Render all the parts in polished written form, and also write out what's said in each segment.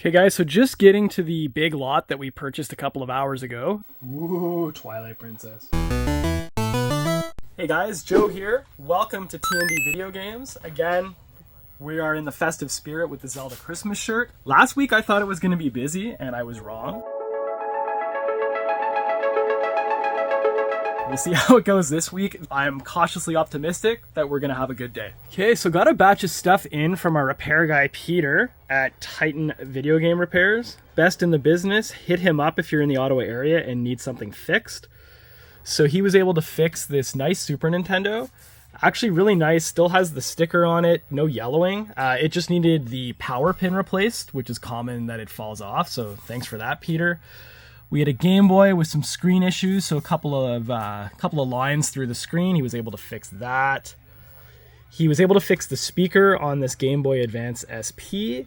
Okay guys, so just getting to the big lot that we purchased a couple of hours ago. Ooh, Twilight Princess. Hey guys, Joe here. Welcome to T&D Video Games. Again, we are in the festive spirit with the Zelda Christmas shirt. Last week I thought it was going to be busy, and I was wrong. We'll see how it goes this week. I'm cautiously optimistic that we're gonna have a good day. Okay, so got a batch of stuff in from our repair guy, Peter, at Titan Video Game Repairs. Best in the business. Hit him up if you're in the Ottawa area and need something fixed. So he was able to fix this nice Super Nintendo. Actually really nice, still has the sticker on it, no yellowing. It just needed the power pin replaced, which is common that it falls off, so thanks for that, Peter. We had a Game Boy with some screen issues, so a couple of lines through the screen. He was able to fix that. He was able to fix the speaker on this Game Boy Advance SP.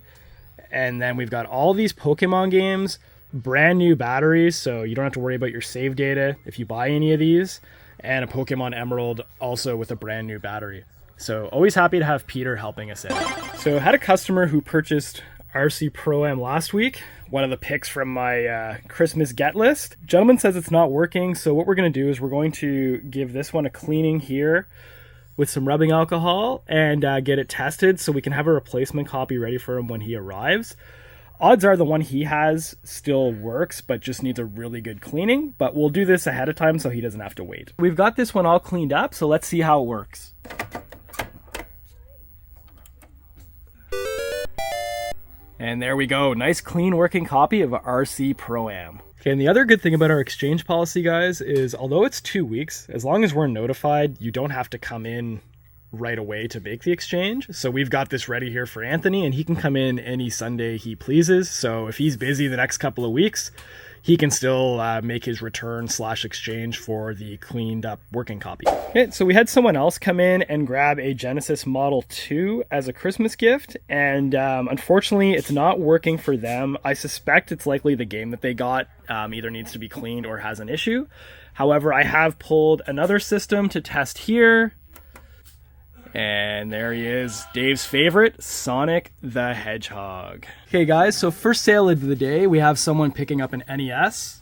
And then we've got all these Pokemon games, brand new batteries, so you don't have to worry about your save data if you buy any of these. And a Pokemon Emerald also with a brand new battery. So always happy to have Peter helping us out. So I had a customer who purchased RC Pro-Am last week, one of the picks from my Christmas get list. Gentleman says it's not working, so what we're going to do is we're going to give this one a cleaning here with some rubbing alcohol and get it tested so we can have a replacement copy ready for him when he arrives. Odds are the one he has still works, but just needs a really good cleaning, but we'll do this ahead of time so he doesn't have to wait. We've got this one all cleaned up, so let's see how it works. And there we go. Nice clean working copy of RC Pro-Am. Okay, and the other good thing about our exchange policy, guys, is although it's 2 weeks, as long as we're notified, you don't have to come in right away to make the exchange. So we've got this ready here for Anthony, and he can come in any Sunday he pleases. So if he's busy the next couple of weeks, he can still make his return/exchange for the cleaned up working copy. Okay, so we had someone else come in and grab a Genesis Model 2 as a Christmas gift, and unfortunately it's not working for them. I suspect it's likely the game that they got either needs to be cleaned or has an issue. However, I have pulled another system to test here. And there he is, Dave's favorite, Sonic the Hedgehog. Okay guys, so first sale of the day, we have someone picking up an NES,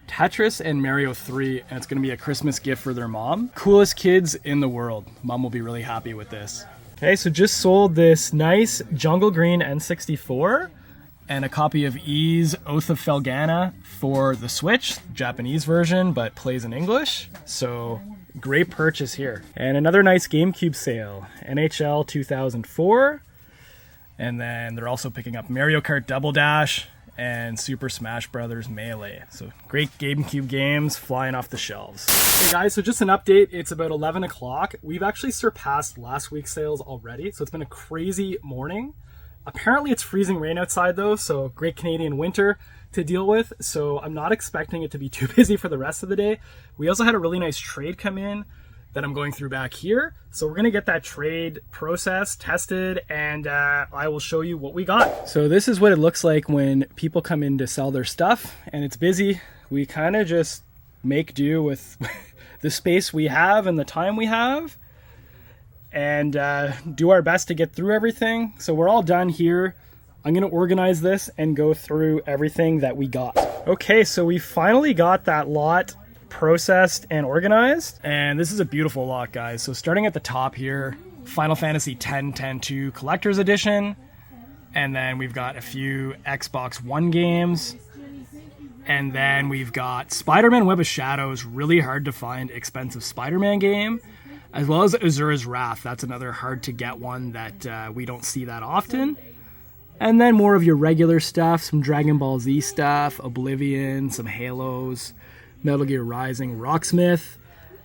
Tetris, and Mario 3, and it's gonna be a Christmas gift for their mom. Coolest kids in the world. Mom will be really happy with this. Okay, so just sold this nice Jungle Green N64 and a copy of Ys Oath of Felghana for the Switch, Japanese version, but plays in English. So great purchase here. And another nice GameCube sale, NHL 2004. And then they're also picking up Mario Kart Double Dash and Super Smash Bros. Melee. So great GameCube games flying off the shelves. Hey guys, so just an update. It's about 11 o'clock. We've actually surpassed last week's sales already. So it's been a crazy morning. Apparently it's freezing rain outside though, so great Canadian winter to deal with. So I'm not expecting it to be too busy for the rest of the day. We also had a really nice trade come in that I'm going through back here. So we're gonna get that trade processed, tested, and I will show you what we got. So this is what it looks like when people come in to sell their stuff and it's busy. We kind of just make do with the space we have and the time we have, and do our best to get through everything. So we're all done here. I'm gonna organize this and go through everything that we got. Okay, so we finally got that lot processed and organized, and this is a beautiful lot, guys. So starting at the top here, Final Fantasy X-10-2 Collector's Edition, and then we've got a few Xbox One games, and then we've got Spider-Man Web of Shadows, really hard to find expensive Spider-Man game, as well as Azura's Wrath. That's another hard to get one that we don't see that often. And then more of your regular stuff, some Dragon Ball Z stuff, Oblivion, some Halos, Metal Gear Rising, Rocksmith.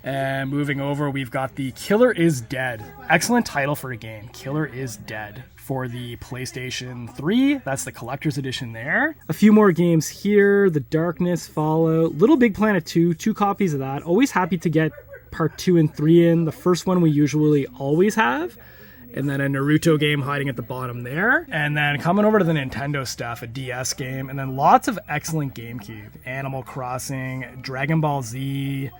And moving over, we've got the Killer is Dead. Excellent title for a game, Killer is Dead, for the PlayStation 3. That's the collector's edition there. A few more games here, The Darkness, Fallout, Little Big Planet 2, 2 copies of that. Always happy to get part 2 and 3 in. The first one we usually always have. And then a Naruto game hiding at the bottom there. And then coming over to the Nintendo stuff, a DS game. And then lots of excellent GameCube. Animal Crossing, Dragon Ball Z,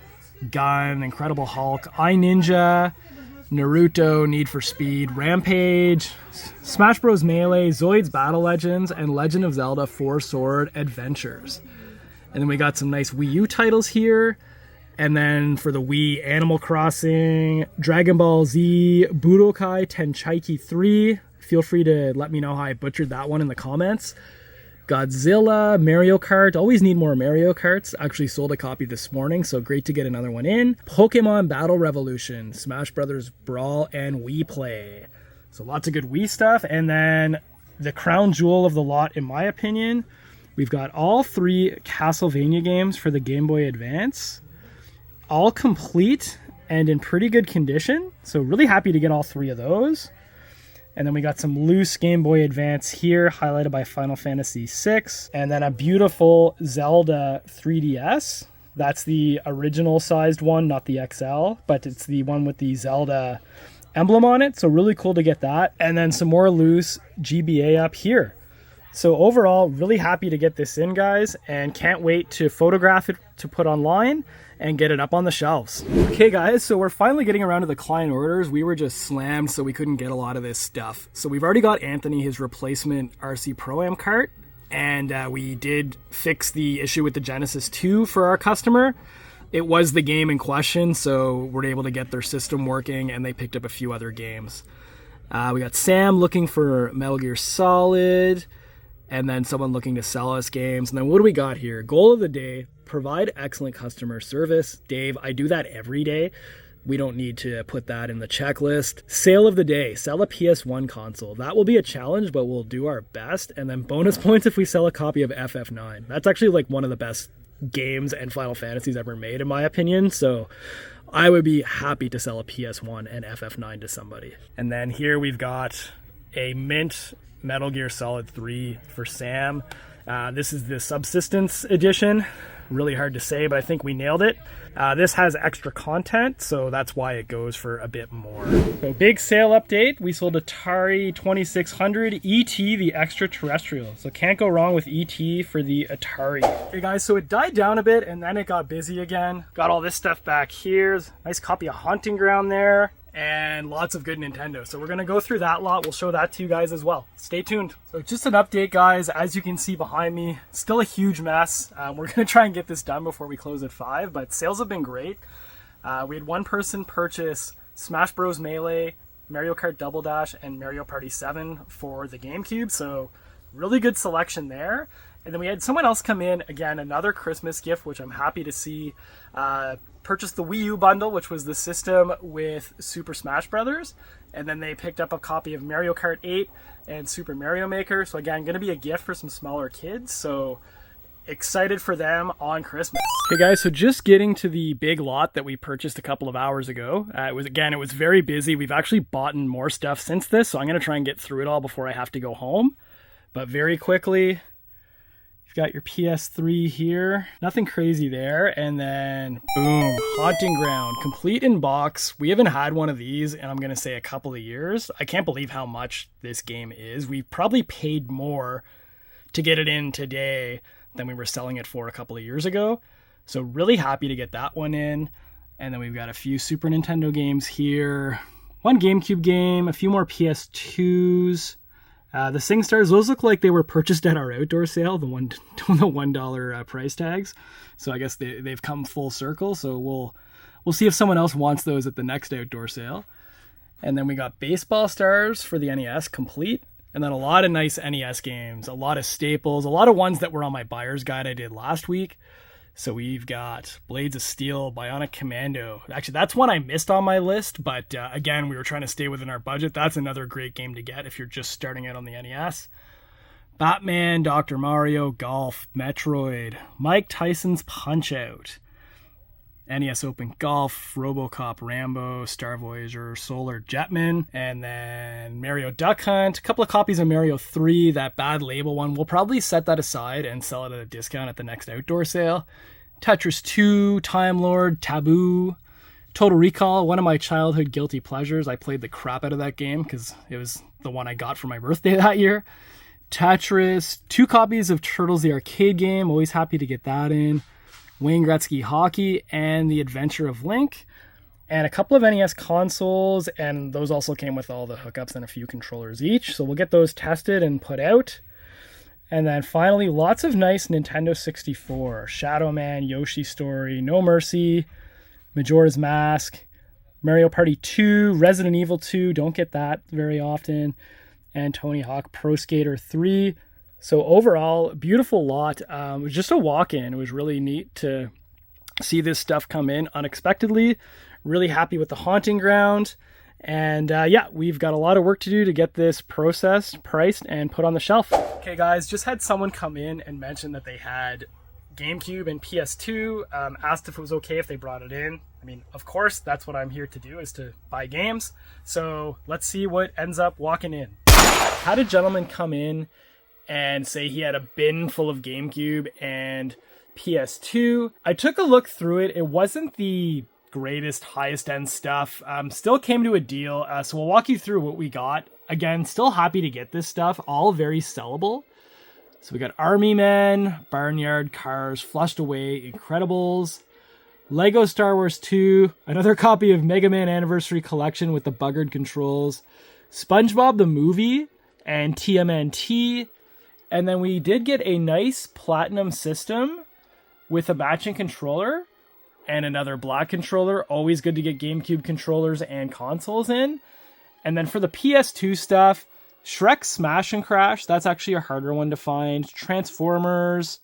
Gun, Incredible Hulk, iNinja, Naruto, Need for Speed, Rampage, Smash Bros. Melee, Zoid's Battle Legends, and Legend of Zelda 4 Sword Adventures. And then we got some nice Wii U titles here. And then for the Wii, Animal Crossing, Dragon Ball Z, Budokai Tenkaichi 3. Feel free to let me know how I butchered that one in the comments. Godzilla, Mario Kart. Always need more Mario Karts. Actually sold a copy this morning, so great to get another one in. Pokemon Battle Revolution, Smash Brothers Brawl, and Wii Play. So lots of good Wii stuff. And then the crown jewel of the lot, in my opinion, we've got all 3 Castlevania games for the Game Boy Advance. All complete and in pretty good condition. So really happy to get all 3 of those. And then we got some loose Game Boy Advance here, highlighted by Final Fantasy VI. And then a beautiful Zelda 3DS. That's the original sized one, not the XL, but it's the one with the Zelda emblem on it. So really cool to get that. And then some more loose GBA up here. So overall, really happy to get this in, guys, and can't wait to photograph it to put online and get it up on the shelves. Okay guys, so we're finally getting around to the client orders. We were just slammed, so we couldn't get a lot of this stuff. So we've already got Anthony his replacement RC Pro-Am cart, and we did fix the issue with the Genesis 2 for our customer. It was the game in question, so we're able to get their system working, and they picked up a few other games. We got Sam looking for Metal Gear Solid, and then someone looking to sell us games. And then what do we got here? Goal of the day, provide excellent customer service. Dave, I do that every day. We don't need to put that in the checklist. Sale of the day, sell a PS1 console. That will be a challenge, but we'll do our best. And then bonus points if we sell a copy of FF9. That's actually like one of the best games and Final Fantasies ever made, in my opinion. So I would be happy to sell a PS1 and FF9 to somebody. And then here we've got a mint Metal Gear Solid 3 for Sam. This is the Subsistence Edition. Really hard to say, but I think we nailed it. This has extra content, so that's why it goes for a bit more. So big sale update. We sold Atari 2600 ET, the extraterrestrial. So can't go wrong with ET for the Atari. Okay guys, so it died down a bit and then it got busy again. Got all this stuff back here. Nice copy of Haunting Ground there. And lots of good Nintendo. So we're going to go through that lot. We'll show that to you guys as well. Stay tuned. So just an update, guys. As you can see behind me, still a huge mess. We're going to try and get this done before we close at 5, but sales have been great. We had one person purchase Smash Bros. Melee, Mario Kart Double Dash, and Mario Party 7 for the GameCube. So really good selection there. And then we had someone else come in, again, another Christmas gift, which I'm happy to see. Purchased the Wii U bundle, which was the system with Super Smash Brothers, and then they picked up a copy of Mario Kart 8 and Super Mario Maker. So again, going to be a gift for some smaller kids, so excited for them on Christmas. Okay guys, so just getting to the big lot that we purchased a couple of hours ago. It was very busy. We've actually bought more stuff since this, so I'm going to try and get through it all before I have to go home. But very quickly, got your PS3 here. Nothing crazy there. And then, boom, Haunting Ground. Complete in box. We haven't had one of these in, I'm going to say, a couple of years. I can't believe how much this game is. We probably paid more to get it in today than we were selling it for a couple of years ago. So really happy to get that one in. And then we've got a few Super Nintendo games here. One GameCube game. A few more PS2s. The SingStars, those look like they were purchased at our outdoor sale, the $1 price tags. So I guess they've come full circle. So we'll see if someone else wants those at the next outdoor sale. And then we got Baseball Stars for the NES complete. And then a lot of nice NES games, a lot of staples, a lot of ones that were on my buyer's guide I did last week. So we've got Blades of Steel, Bionic Commando. Actually, that's one I missed on my list, but again, we were trying to stay within our budget. That's another great game to get if you're just starting out on the NES. Batman, Dr. Mario, Golf, Metroid, Mike Tyson's Punch-Out, NES Open Golf, RoboCop, Rambo, Star Voyager, Solar Jetman, and then Mario Duck Hunt. A couple of copies of Mario 3, that bad label one. We'll probably set that aside and sell it at a discount at the next outdoor sale. Tetris 2, Time Lord, Taboo, Total Recall, one of my childhood guilty pleasures. I played the crap out of that game because it was the one I got for my birthday that year. Tetris, 2 copies of Turtles the arcade game. Always happy to get that in. Wayne Gretzky Hockey, and The Adventure of Link. and a couple of NES consoles, and those also came with all the hookups and a few controllers each. So we'll get those tested and put out. And then finally, lots of nice Nintendo 64. Shadow Man, Yoshi Story, No Mercy, Majora's Mask, Mario Party 2, Resident Evil 2, don't get that very often, and Tony Hawk Pro Skater 3. So overall, beautiful lot. It was just a walk-in. It was really neat to see this stuff come in unexpectedly. Really happy with the haunting ground. And yeah, we've got a lot of work to do to get this processed, priced, and put on the shelf. Okay guys, just had someone come in and mention that they had GameCube and PS2, asked if it was okay if they brought it in. I mean, of course, that's what I'm here to do, is to buy games. So let's see what ends up walking in. Had a gentleman come in and say he had a bin full of GameCube and PS2. I took a look through it. It wasn't the greatest, highest end stuff. Still came to a deal. So we'll walk you through what we got. Again, still happy to get this stuff. All very sellable. So we got Army Men, Barnyard Cars, Flushed Away, Incredibles, Lego Star Wars 2, another copy of Mega Man Anniversary Collection with the buggered controls, SpongeBob the Movie, and TMNT. And then we did get a nice Platinum system with a matching controller and another black controller. Always good to get GameCube controllers and consoles in. And then for the PS2 stuff, Shrek Smash and Crash, that's actually a harder one to find. Transformers,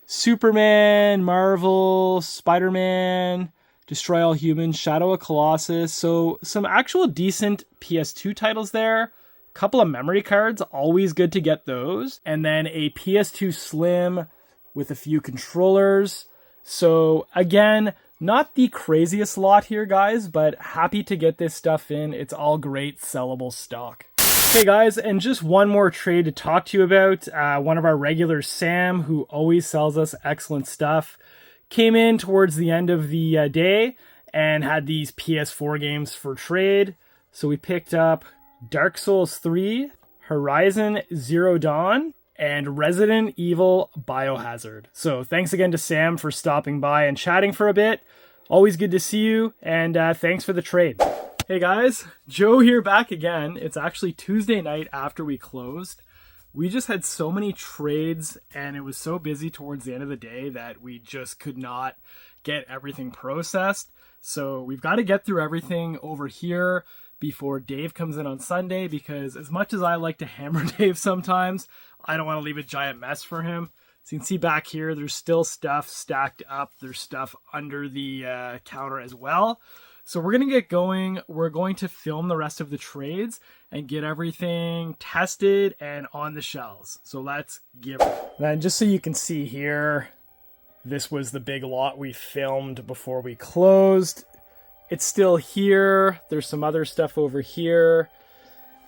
Superman, Marvel, Spider-Man, Destroy All Humans, Shadow of Colossus. So some actual decent PS2 titles there. Couple of memory cards, always good to get those. And then a PS2 Slim with a few controllers. So again, not the craziest lot here, guys, but happy to get this stuff in. It's all great sellable stock. Hey guys, and just one more trade to talk to you about. One of our regulars, Sam, who always sells us excellent stuff, came in towards the end of the day and had these PS4 games for trade. So we picked up Dark Souls 3, Horizon Zero Dawn, and Resident Evil Biohazard. So thanks again to Sam for stopping by and chatting for a bit. Always good to see you, and thanks for the trade. Hey guys, Joe here back again. It's actually Tuesday night after we closed. We just had so many trades and it was so busy towards the end of the day that we just could not get everything processed. So we've got to get through everything over here before Dave comes in on Sunday, because as much as I like to hammer Dave sometimes, I don't want to leave a giant mess for him. So you can see back here, there's still stuff stacked up. There's stuff under the counter as well. So we're going to get going. We're going to film the rest of the trades and get everything tested and on the shelves. So let's give it. Then just so you can see here, this was the big lot we filmed before we closed. It's still here. There's some other stuff over here.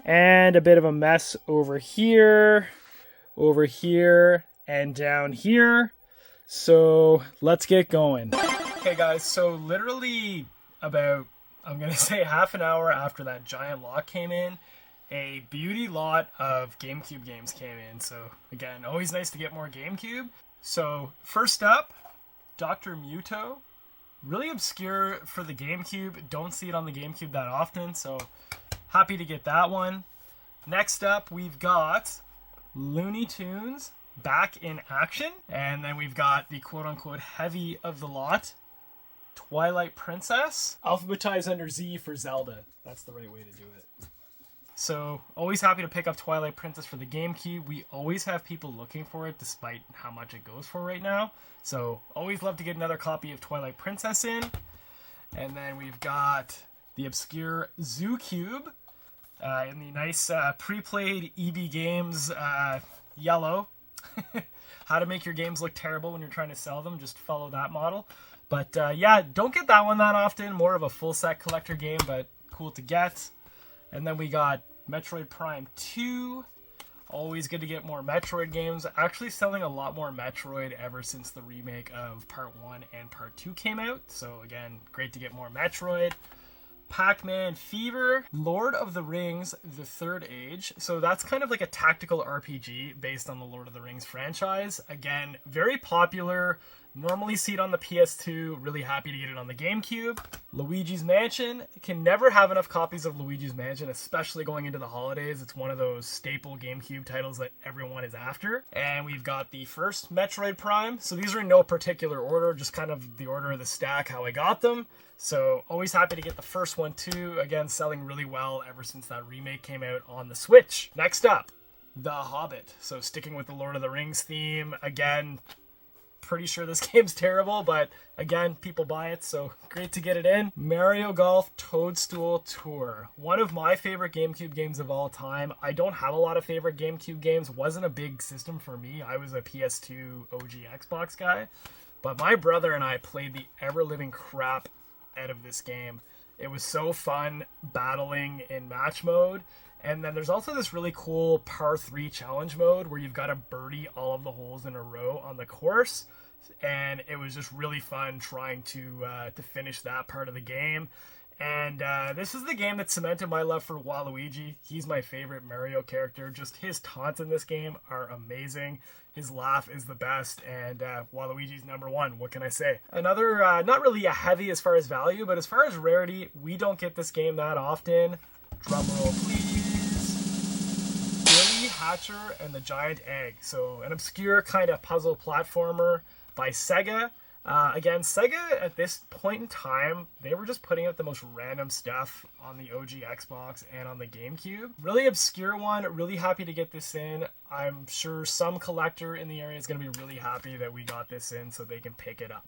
And a bit of a mess over here, and down here. So let's get going. Okay guys, so literally about, I'm going to say half an hour after that giant lot came in, a beauty lot of GameCube games came in. So again, always nice to get more GameCube. So first up, Dr. Muto. Really obscure for the GameCube. Don't see it on the GameCube that often, so happy to get that one. Next up, we've got Looney Tunes Back in Action. And then we've got the quote-unquote heavy of the lot, Twilight Princess. Alphabetized under Z for Zelda. That's the right way to do it. So, always happy to pick up Twilight Princess for the GameCube. We always have people looking for it, despite how much it goes for right now. So, always love to get another copy of Twilight Princess in. And then we've got the obscure Zoo Cube in the nice pre-played EB Games yellow. How to make your games look terrible when you're trying to sell them. Just follow that model. But yeah, don't get that one that often. More of a full set collector game, but cool to get. And then we got Metroid Prime 2. Always good to get more Metroid games. Actually selling a lot more Metroid ever since the remake of Part 1 and Part 2 came out. So again, great to get more Metroid. Pac-Man Fever, Lord of the Rings, The Third Age. So that's kind of like a tactical RPG based on the Lord of the Rings franchise. Again, very popular, Normally see it on the PS2, really happy to get it on the GameCube. Luigi's Mansion, can never have enough copies of Luigi's Mansion, especially going into the holidays. It's one of those staple GameCube titles that everyone is after. And we've got the first Metroid Prime. So these are in no particular order, just kind of the order of the stack, how I got them. So always happy to get the first one too. Again, selling really well ever since that remake came out on the Switch. Next up, The Hobbit. So sticking with the Lord of the Rings theme, again, pretty sure this game's terrible, but again, people buy it, so great to get it in. Mario Golf Toadstool Tour. One of my favorite GameCube games of all time. I don't have a lot of favorite GameCube games. Wasn't a big system for me. I was a PS2 OG Xbox guy. But my brother and I played the ever-living crap out of this game. It was so fun battling in match mode. And then there's also this really cool par 3 challenge mode where you've got to birdie all of the holes in a row on the course. And it was just really fun trying to finish that part of the game. And this is the game that cemented my love for Waluigi. He's my favorite Mario character. Just his taunts in this game are amazing. His laugh is the best, and Waluigi's #1. What can I say? Another, not really a heavy as far as value, but as far as rarity, we don't get this game that often. Drumroll, please. Billy Hatcher and the Giant Egg. So an obscure kind of puzzle platformer by Sega. Again, Sega at this point in time, they were just putting out the most random stuff on the OG Xbox and on the GameCube. Really obscure one, really happy to get this in. I'm sure some collector in the area is going to be really happy that we got this in so they can pick it up.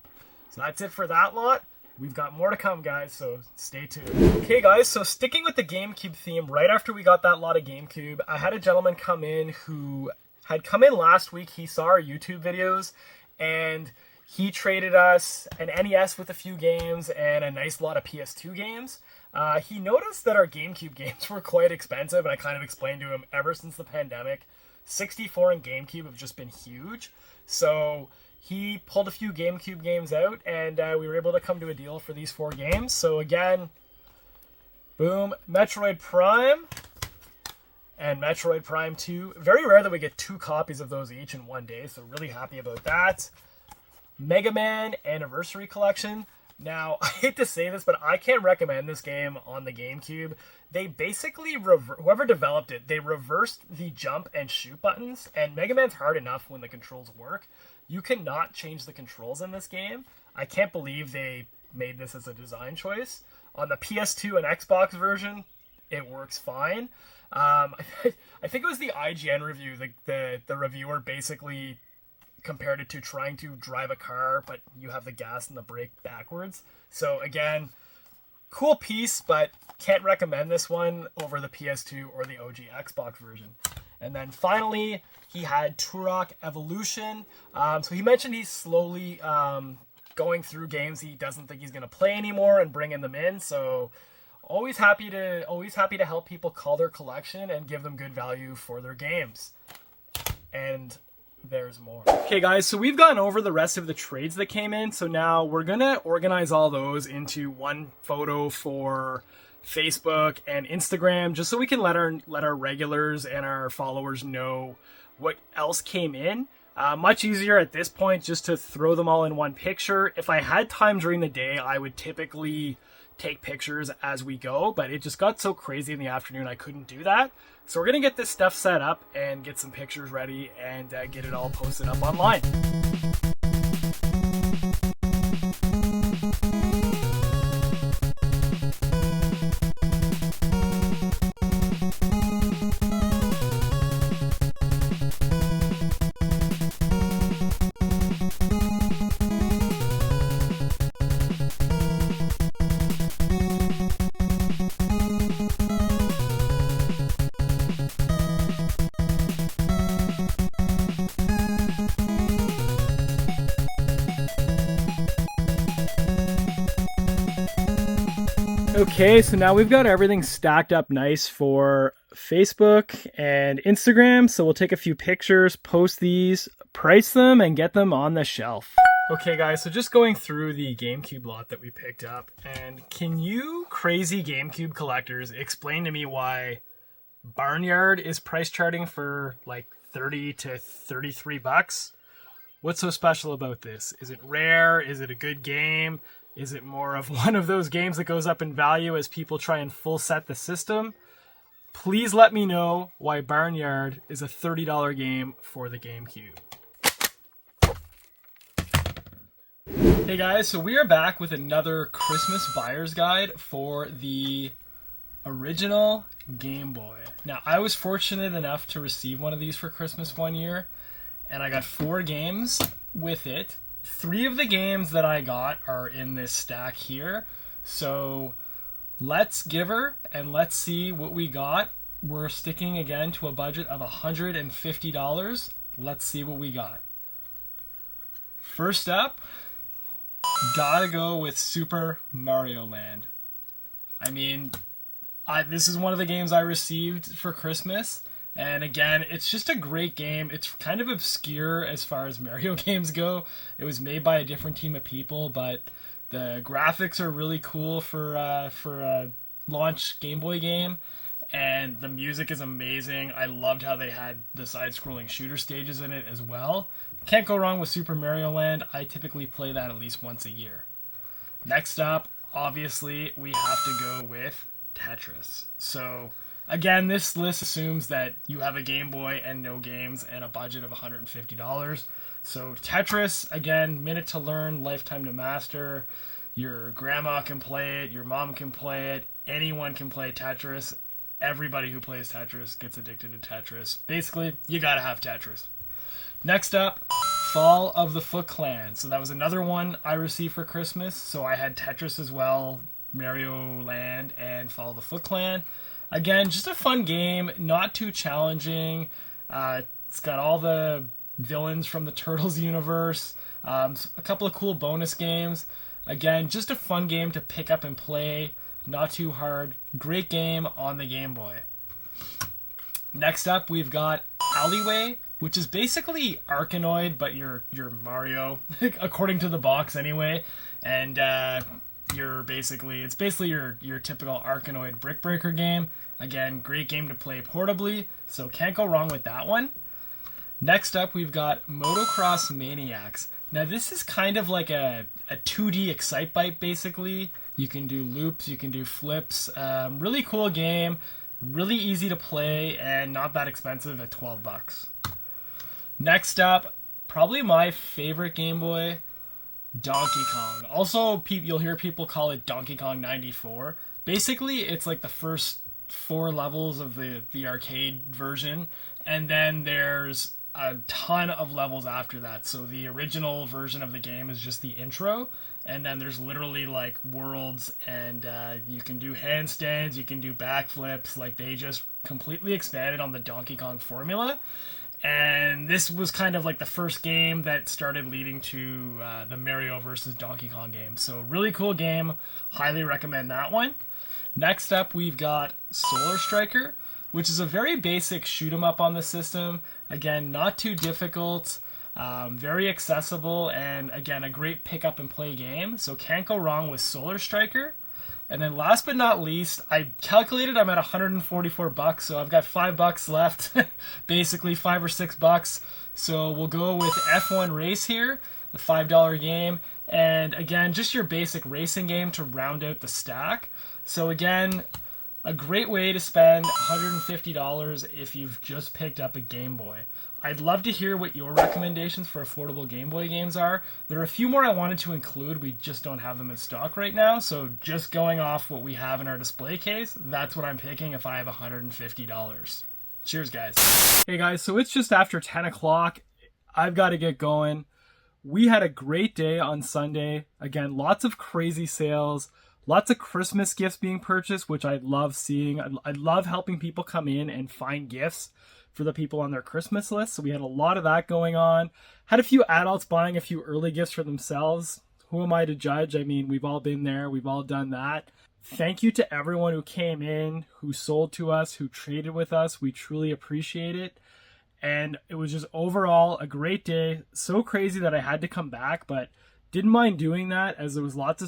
So that's it for that lot. We've got more to come, guys, so stay tuned. Okay, guys, so sticking with the GameCube theme, right after we got that lot of GameCube, I had a gentleman come in who had come in last week. He saw our YouTube videos, and he traded us an NES with a few games and a nice lot of PS2 games. He noticed that our GameCube games were quite expensive, and I kind of explained to him ever since the pandemic, 64 and GameCube have just been huge. So he pulled a few GameCube games out, and we were able to come to a deal for these 4 games. So again, boom, Metroid Prime and Metroid Prime 2. Very rare that we get 2 copies of those each in one day, so really happy about that. Mega Man Anniversary Collection. Now, I hate to say this, but I can't recommend this game on the GameCube. They basically, whoever developed it, they reversed the jump and shoot buttons, and Mega Man's hard enough when the controls work. You cannot change the controls in this game. I can't believe they made this as a design choice. On the PS2 and Xbox version, it works fine. I think it was the IGN review. The reviewer basically compared it to trying to drive a car, but you have the gas and the brake backwards. So again, cool piece, but can't recommend this one over the PS2 or the OG Xbox version. And then finally, he had Turok Evolution. So he mentioned he's slowly going through games he doesn't think he's going to play anymore and bringing them in. So always happy to help people call their collection and give them good value for their games. And there's more. Okay, guys, so we've gone over the rest of the trades that came in. So now we're going to organize all those into one photo for Facebook and Instagram, just so we can let our regulars and our followers know what else came in. Much easier at this point just to throw them all in one picture. If I had time during the day, I would typically take pictures as we go, but it just got so crazy in the afternoon I couldn't do that. So we're going to get this stuff set up and get some pictures ready and get it all posted up online. Okay, so now we've got everything stacked up nice for Facebook and Instagram. So we'll take a few pictures, post these, price them, and get them on the shelf. Okay, guys, so just going through the GameCube lot that we picked up. And can you crazy GameCube collectors explain to me why Barnyard is price charting for like 30 to 33 bucks? What's so special about this? Is it rare? Is it a good game? Is it more of one of those games that goes up in value as people try and full set the system? Please let me know why Barnyard is a $30 game for the GameCube. Hey guys, so we are back with another Christmas buyer's guide for the original Game Boy. Now, I was fortunate enough to receive one of these for Christmas one year, and I got 4 games with it. 3 of the games that I got are in this stack here. So let's give her and let's see what we got. We're sticking again to a budget of $150. Let's see what we got. First up, gotta go with Super Mario Land. I mean, this is one of the games I received for Christmas. And again, it's just a great game. It's kind of obscure as far as Mario games go. It was made by a different team of people, but the graphics are really cool for a launch Game Boy game. And the music is amazing. I loved how they had the side-scrolling shooter stages in it as well. Can't go wrong with Super Mario Land. I typically play that at least once a year. Next up, obviously, we have to go with Tetris. So, again, this list assumes that you have a Game Boy and no games and a budget of $150. So, Tetris, again, minute to learn, lifetime to master. Your grandma can play it, your mom can play it, anyone can play Tetris. Everybody who plays Tetris gets addicted to Tetris. Basically, you gotta have Tetris. Next up, Fall of the Foot Clan. So that was another one I received for Christmas. So I had Tetris as well, Mario Land, and Fall of the Foot Clan. Again, just a fun game, not too challenging. It's got all the villains from the Turtles universe, a couple of cool bonus games. Again, just a fun game to pick up and play. Not too hard. Great game on the Game Boy. Next up, we've got Alleyway, which is basically Arkanoid, but you're Mario, according to the box anyway. And it's basically your typical Arkanoid brick breaker game. Again, great game to play portably, so can't go wrong with that one. Next up, we've got Motocross Maniacs. Now, this is kind of like a 2D Excitebike, basically. You can do loops, you can do flips. Really cool game, really easy to play, and not that expensive at $12. Next up, probably my favorite Game Boy, Donkey Kong. Also, you'll hear people call it Donkey Kong 94. Basically, it's like the first 4 levels of the arcade version, and then there's a ton of levels after that. So the original version of the game is just the intro, and then there's literally like worlds, and you can do handstands, you can do backflips. Like, they just completely expanded on the Donkey Kong formula, and this was kind of like the first game that started leading to the Mario versus Donkey Kong game. So really cool game, highly recommend that one. Next up, we've got Solar Striker, which is a very basic shoot 'em up on the system. Again, not too difficult, very accessible, and again, a great pick up and play game. So can't go wrong with Solar Striker. And then last but not least, I calculated I'm at $144, so I've got $5 left, basically $5 or $6. So we'll go with F1 Race here, the $5 game. And again, just your basic racing game to round out the stack. So again, a great way to spend $150 if you've just picked up a Game Boy. I'd love to hear what your recommendations for affordable Game Boy games are. There are a few more I wanted to include. We just don't have them in stock right now. So just going off what we have in our display case, that's what I'm picking if I have $150. Cheers, guys. Hey, guys. So it's just after 10 o'clock. I've got to get going. We had a great day on Sunday. Again, lots of crazy sales. Lots of Christmas gifts being purchased, which I love seeing. I love helping people come in and find gifts for the people on their Christmas list. So we had a lot of that going on. Had a few adults buying a few early gifts for themselves. Who am I to judge? I mean, we've all been there. We've all done that. Thank you to everyone who came in, who sold to us, who traded with us. We truly appreciate it. And it was just overall a great day. So crazy that I had to come back, but didn't mind doing that as there was lots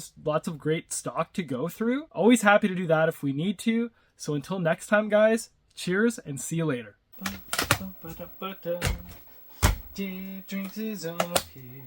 of great stock to go through. Always happy to do that if we need to. So until next time, guys, cheers and see you later. Dave drinks his own beer.